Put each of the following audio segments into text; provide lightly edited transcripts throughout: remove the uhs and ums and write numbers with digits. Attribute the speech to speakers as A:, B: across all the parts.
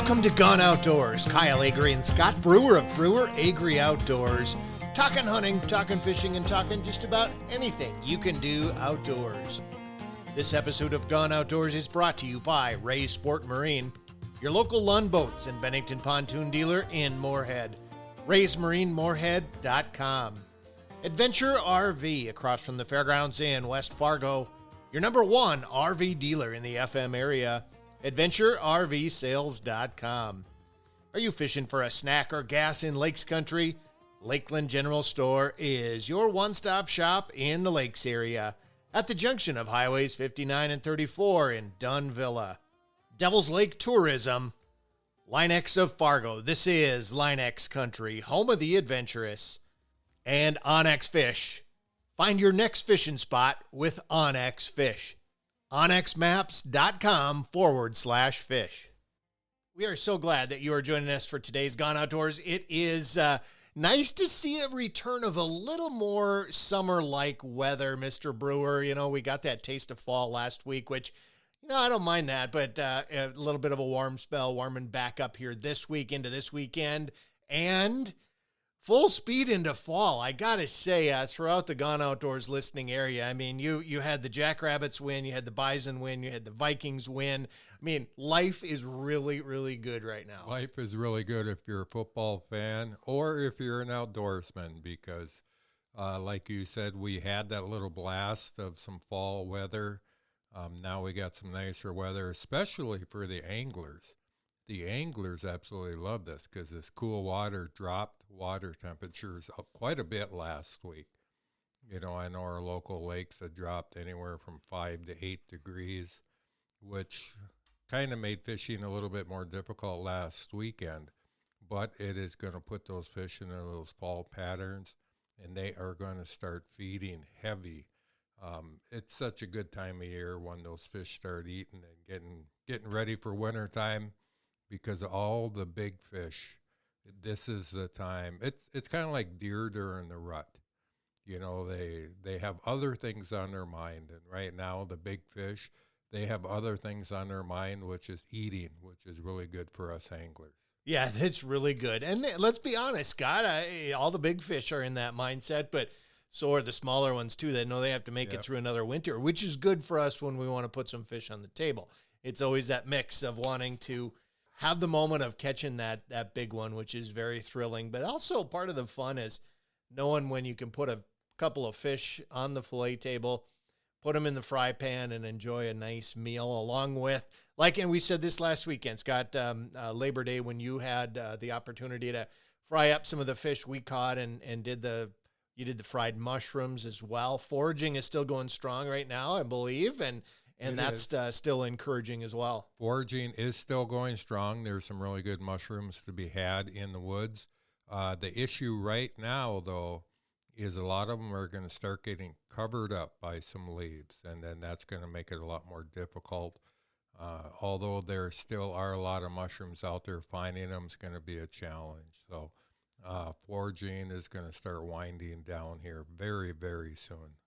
A: Welcome to Gone Outdoors. Kyle Agre and Scott Brewer of Brewer Agre Outdoors. Talking hunting, talking fishing, and talking just about anything you can do outdoors. This episode of Gone Outdoors is brought to you by Ray's Sport Marine, your local Lund Boats and Bennington Pontoon dealer in Moorhead. RaysMarineMoorhead.com. Adventure RV across from the fairgrounds in West Fargo, your number one RV dealer in the FM area. AdventureRVSales.com. Are you fishing for a snack or gas in Lakes Country? Lakeland General Store is your one-stop shop in the Lakes area at the junction of Highways 59 and 34 in Dunvilla. Devil's Lake Tourism, Line-X of Fargo. This is Line-X Country, home of the adventurous. And Onyx Fish. Find your next fishing spot with Onyx Fish. onxmaps.com/fish. We are so glad that you are joining us for today's Gone Outdoors. It is nice to see a return of a little more summer-like weather, Mr. Brewer. You know, we got that taste of fall last week, which, you know, I don't mind that, but a little bit of a warm spell, warming back up here this week into this weekend, and full speed into fall. I got to say, throughout the Gone Outdoors listening area, I mean, you had the Jackrabbits win, you had the Bison win, you had the Vikings win. I mean, life is really, really good right now.
B: Life is really good if you're a football fan or if you're an outdoorsman because, like you said, we had that little blast of some fall weather. Now we got some nicer weather, especially for the anglers. The anglers absolutely love this because this cool water dropped water temperatures up quite a bit last week. You know, I know our local lakes had dropped anywhere from 5 to 8 degrees, which kind of made fishing a little bit more difficult last weekend. But it is going to put those fish into those fall patterns, and they are going to start feeding heavy. It's such a good time of year when those fish start eating and getting ready for winter time. Because all the big fish, this is the time. It's kind of like deer during the rut. You know, they have other things on their mind. And right now, the big fish, they have other things on their mind, which is eating, which is really good for us anglers.
A: Yeah, that's really good. And let's be honest, Scott, all the big fish are in that mindset, but so are the smaller ones too. They know they have to make it through another winter, which is good for us when we want to put some fish on the table. It's always that mix of wanting to have the moment of catching that big one, which is very thrilling. But also part of the fun is knowing when you can put a couple of fish on the fillet table, put them in the fry pan, and enjoy a nice meal along with, and we said this last weekend, Scott, Labor Day, when you had the opportunity to fry up some of the fish we caught and you did the fried mushrooms as well. Foraging is still going strong right now, I believe, and that's still encouraging as well.
B: Foraging is still going strong. There's some really good mushrooms to be had in the woods. The issue right now, though, is a lot of them are going to start getting covered up by some leaves, and then that's going to make it a lot more difficult. Although there still are a lot of mushrooms out there, finding them is going to be a challenge. So foraging is going to start winding down here very, very soon.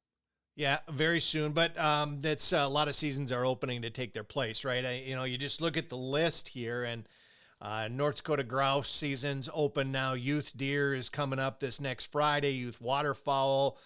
A: Yeah, very soon, but that's a lot of seasons are opening to take their place, right? You just look at the list here, and North Dakota grouse season's open now. Youth deer is coming up this next Friday. Youth waterfowl,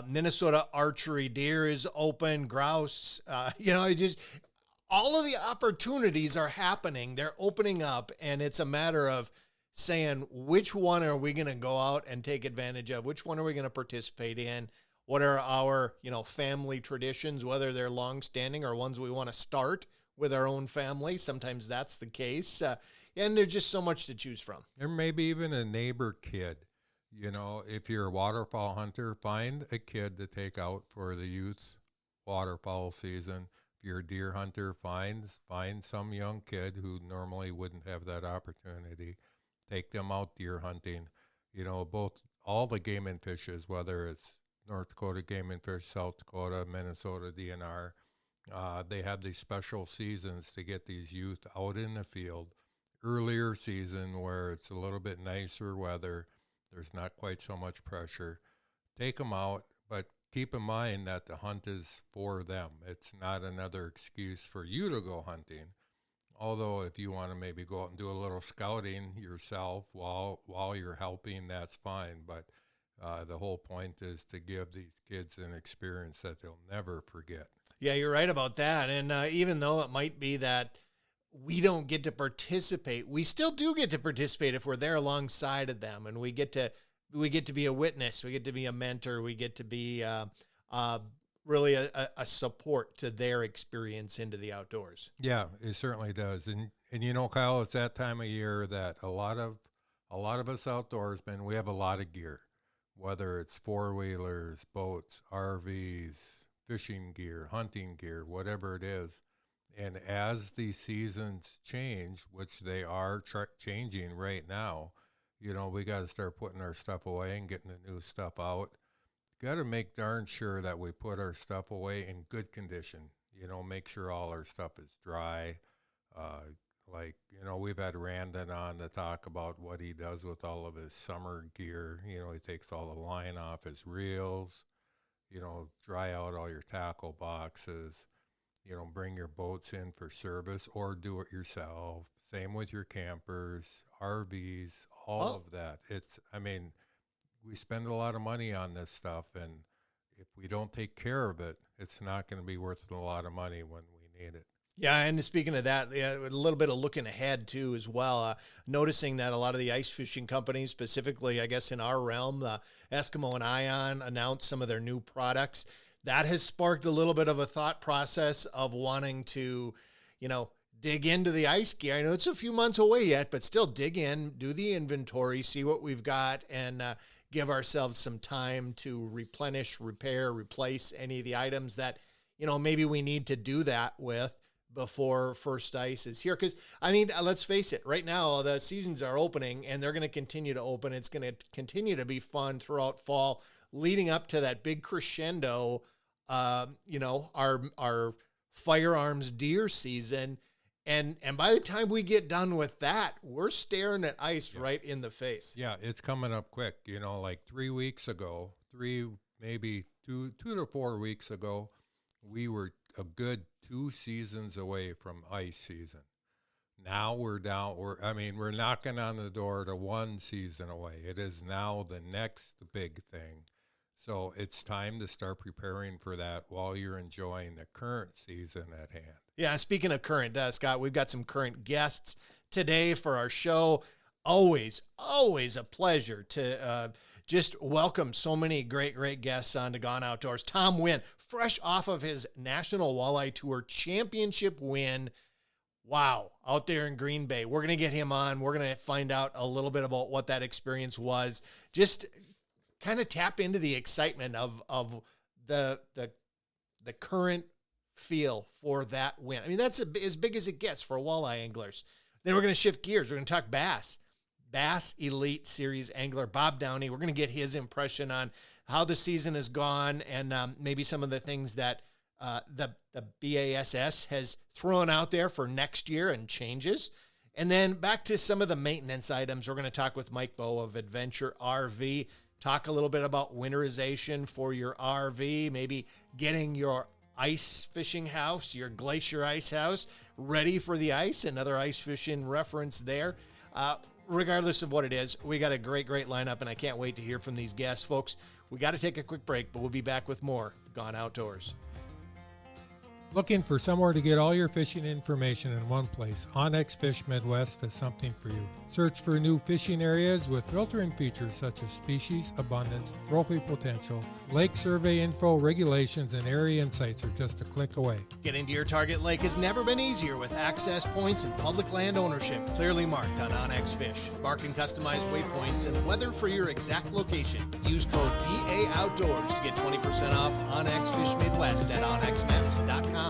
A: Minnesota archery deer is open. Grouse, all of the opportunities are happening. They're opening up, and it's a matter of saying which one are we going to go out and take advantage of? Which one are we going to participate in? What are our, family traditions, whether they're long-standing or ones we want to start with our own family? Sometimes that's the case. And there's just so much to choose from.
B: There may be even a neighbor kid. If you're a waterfowl hunter, find a kid to take out for the youth waterfowl season. If you're a deer hunter, find some young kid who normally wouldn't have that opportunity. Take them out deer hunting. All the game and fishes, whether it's North Dakota Game and Fish, South Dakota, Minnesota DNR. They have these special seasons to get these youth out in the field. Earlier season where it's a little bit nicer weather, there's not quite so much pressure. Take them out, but keep in mind that the hunt is for them. It's not another excuse for you to go hunting. Although if you want to maybe go out and do a little scouting yourself while you're helping, that's fine. But the whole point is to give these kids an experience that they'll never forget.
A: Yeah, you're right about that. And even though it might be that we don't get to participate, we still do get to participate if we're there alongside of them, and we get to be a witness, we get to be a mentor, we get to be really a support to their experience into the outdoors.
B: Yeah, it certainly does. And you know, Kyle, it's that time of year that a lot of us outdoorsmen, we have a lot of gear, whether it's four-wheelers, boats, RVs, fishing gear, hunting gear, whatever it is. And as these seasons change, which they are changing right now, you know, we got to start putting our stuff away and getting the new stuff out. Got to make darn sure that we put our stuff away in good condition. You know, make sure all our stuff is dry. You know, we've had Randon on to talk about what he does with all of his summer gear. You know, he takes all the line off his reels, you know, dry out all your tackle boxes, you know, bring your boats in for service or do it yourself. Same with your campers, RVs, all of that. We spend a lot of money on this stuff, and if we don't take care of it, it's not going to be worth a lot of money when we need it.
A: Yeah, and speaking of that, a little bit of looking ahead too as well, noticing that a lot of the ice fishing companies, specifically, I guess in our realm, Eskimo and Ion announced some of their new products. That has sparked a little bit of a thought process of wanting to, you know, dig into the ice gear. I know it's a few months away yet, but still dig in, do the inventory, see what we've got, and give ourselves some time to replenish, repair, replace any of the items that, you know, maybe we need to do that with before first ice is here. Because, I mean, let's face it, right now the seasons are opening and they're going to continue to open. It's going to continue to be fun throughout fall, leading up to that big crescendo, you know, our firearms deer season. And by the time we get done with that, we're staring at ice right in the face.
B: Yeah, it's coming up quick. You know, like 3 weeks ago, maybe two to 4 weeks ago, we were a good 2 seasons away from ice season. Now we're knocking on the door to 1 season away. It is now the next big thing. So it's time to start preparing for that while you're enjoying the current season at hand.
A: Yeah, speaking of current, Scott, we've got some current guests today for our show. Always a pleasure to just welcome so many great guests on to Gone Outdoors. Tom Wynn, fresh off of his National Walleye Tour Championship win. Wow, out there in Green Bay. We're going to get him on. We're going to find out a little bit about what that experience was. Just kind of tap into the excitement of the current feel for that win. I mean, that's as big as it gets for walleye anglers. Then we're going to shift gears. We're going to talk bass Elite Series angler Bob Downey. We're going to get his impression on how the season has gone and maybe some of the things that the BASS has thrown out there for next year and changes. And then back to some of the maintenance items. We're going to talk with Mike Bowe of Adventure RV, talk a little bit about winterization for your RV, maybe getting your ice fishing house, your glacier ice house, ready for the ice. Another ice fishing reference there. Regardless of what it is, we got a great lineup, and I can't wait to hear from these guests. Folks, we got to take a quick break, but we'll be back with more Gone Outdoors.
B: Looking for somewhere to get all your fishing information in one place? OnX Fish Midwest has something for you. Search for new fishing areas with filtering features such as species, abundance, trophy potential, lake survey info, regulations, and area insights are just a click away.
A: Getting to your target lake has never been easier with access points and public land ownership clearly marked on OnX Fish. Mark and customize waypoints and weather for your exact location. Use code BA Outdoors to get 20% off OnX Fish Midwest at onxmaps.com.